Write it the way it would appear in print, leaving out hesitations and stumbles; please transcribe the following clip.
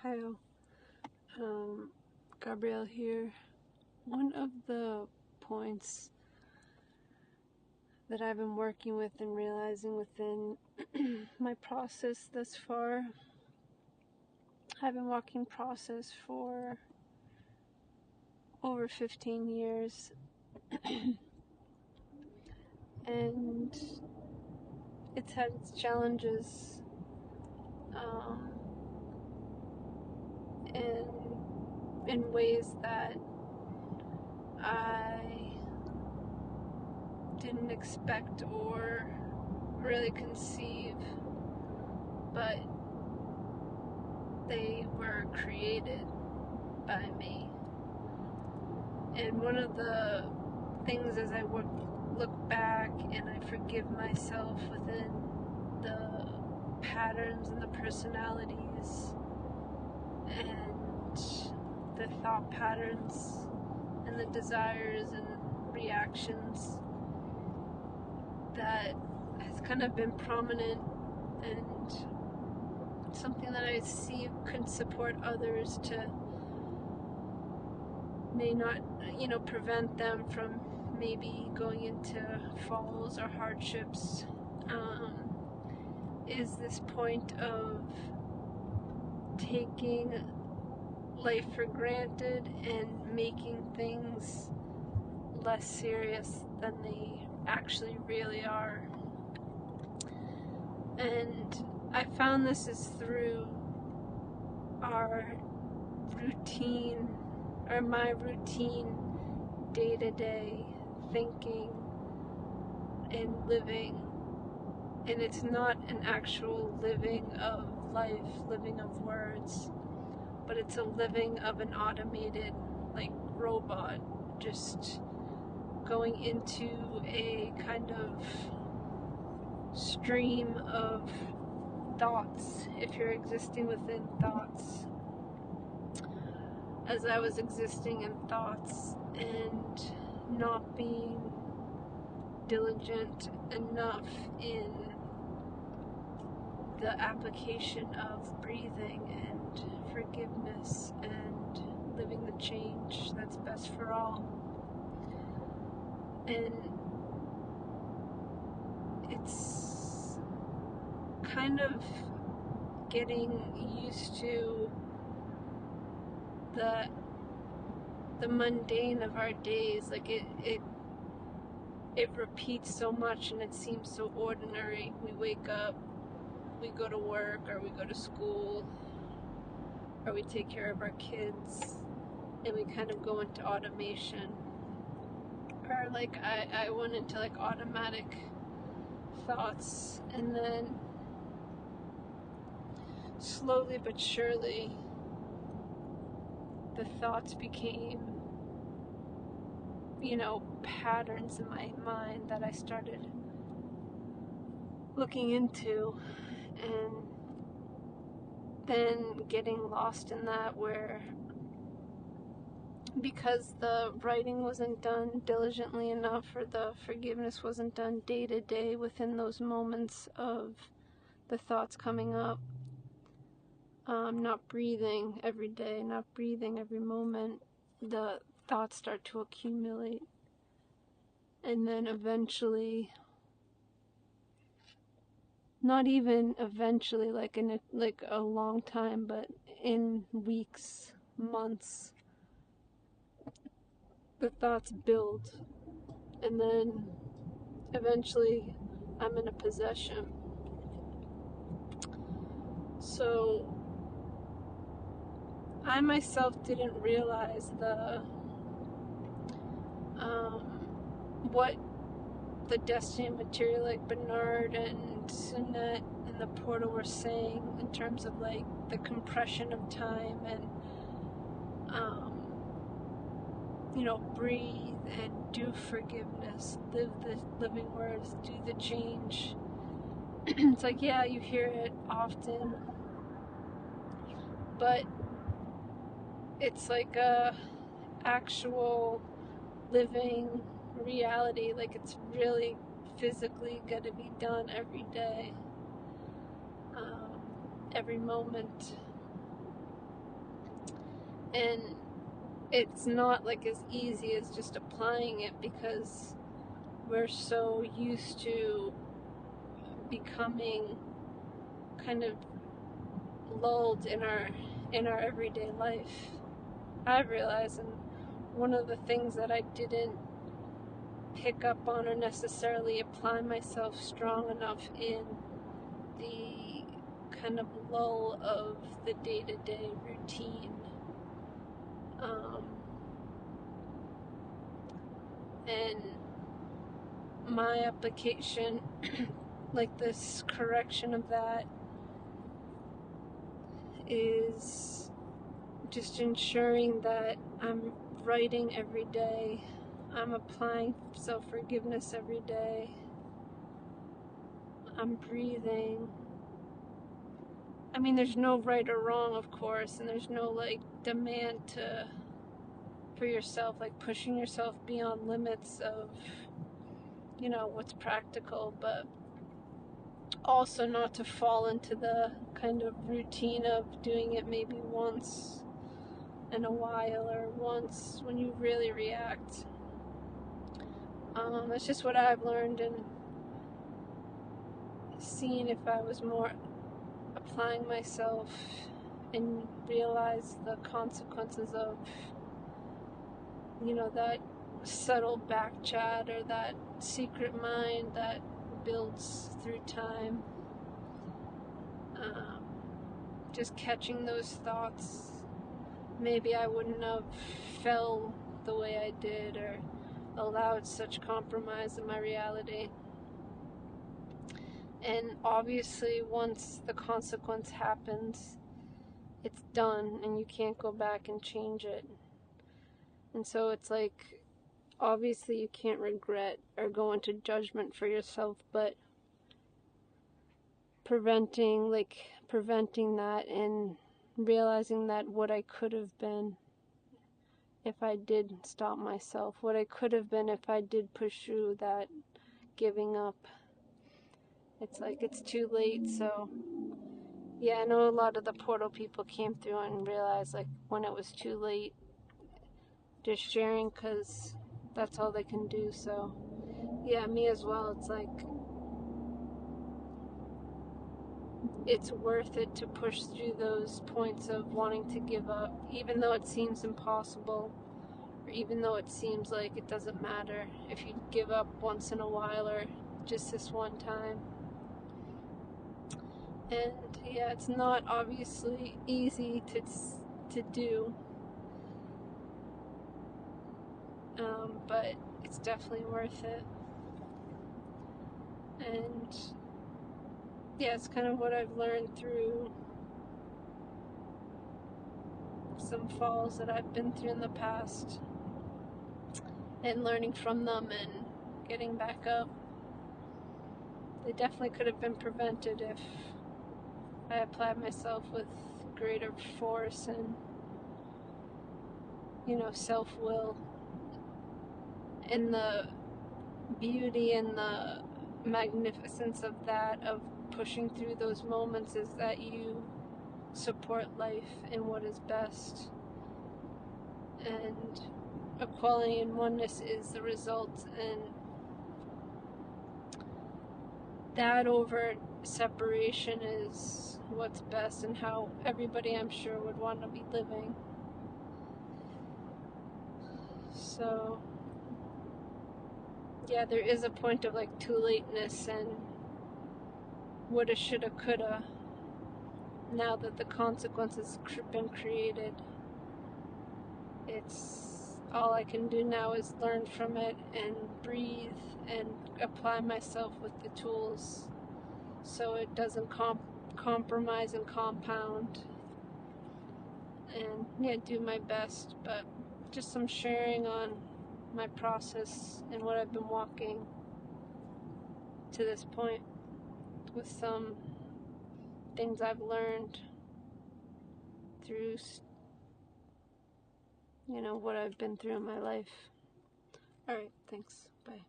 Hi, Gabrielle here. One of the points that I've been working with and realizing within my process thus far, I've been walking process for over 15 years, and it's had its challenges, and in ways that I didn't expect or really conceive, but they were created by me. And one of the things as I look back and I forgive myself within the patterns and the personalities and the thought patterns and the desires and reactions that has kind of been prominent and something that I see could support others to may not, prevent them from maybe going into falls or hardships, is this point of taking life for granted and making things less serious than they actually really are. And I found this is through our routine, or my routine day-to-day thinking and living. And it's not an actual living of life, living of words, but it's a living of an automated, robot, just going into a kind of stream of thoughts, if you're existing within thoughts, as I was existing in thoughts and not being diligent enough in the application of breathing and forgiveness and living the change that's best for all. And it's kind of getting used to the mundane of our days. It repeats so much and it seems so ordinary. We wake up, we go to work, or we go to school, or we take care of our kids, and we kind of go into automation. Or I went into automatic thoughts, and then slowly but surely the thoughts became patterns in my mind that I started looking into, and then getting lost in that, where because the writing wasn't done diligently enough, or the forgiveness wasn't done day to day within those moments of the thoughts coming up, not breathing every day, not breathing every moment, the thoughts start to accumulate. And then eventually, not even eventually, in a long time, but in weeks, months, the thoughts build, and then eventually I'm in a possession. So I myself didn't realize what the destiny material, like Bernard and Sunette and the portal, were saying in terms of the compression of time and breathe and do forgiveness, live the living words, do the change. It's yeah, you hear it often, but it's a actual living reality. It's really physically got to be done every day, every moment. And it's not like as easy as just applying it, because we're so used to becoming kind of lulled in our everyday life. I've realized, and one of the things that I didn't pick up on or necessarily apply myself strong enough in the kind of lull of the day-to-day routine. And my application, like this correction of that, is just ensuring that I'm writing every day, I'm applying self-forgiveness every day, I'm breathing. I mean, there's no right or wrong, of course, and there's no like demand for yourself, like pushing yourself beyond limits of, what's practical, but also not to fall into the kind of routine of doing it maybe once in a while or once when you really react. It's just what I've learned, and seeing if I was more applying myself and realize the consequences of, that subtle back chat or that secret mind that builds through time. Just catching those thoughts, maybe I wouldn't have fell the way I did or allowed such compromise in my reality. And obviously, once the consequence happens, it's done and you can't go back and change it. And so it's like, obviously you can't regret or go into judgment for yourself, but preventing that and realizing that what I could have been if I did stop myself, what I could have been if I did push through that giving up. It's like it's too late. So yeah, I know a lot of the portal people came through and realized like when it was too late, just sharing because that's all they can do. So yeah, me as well. It's like it's worth it to push through those points of wanting to give up, even though it seems impossible, or even though it seems like it doesn't matter if you give up once in a while or just this one time. And yeah, it's not obviously easy to do, but it's definitely worth it. And yeah, it's kind of what I've learned through some falls that I've been through in the past, and learning from them and getting back up. They definitely could have been prevented if I applied myself with greater force and, self-will. And the beauty and the magnificence of that, of pushing through those moments, is that you support life in what is best. And equality and oneness is the result, and that over separation is what's best and how everybody, I'm sure, would want to be living. So yeah, there is a point of like too lateness and woulda, shoulda, coulda. Now that the consequences have been created, it's all I can do now is learn from it and breathe and apply myself with the tools so it doesn't compromise and compound, and yeah, do my best. But just some sharing on my process and what I've been walking to this point, with some things I've learned through, what I've been through in my life. All right, thanks. Bye.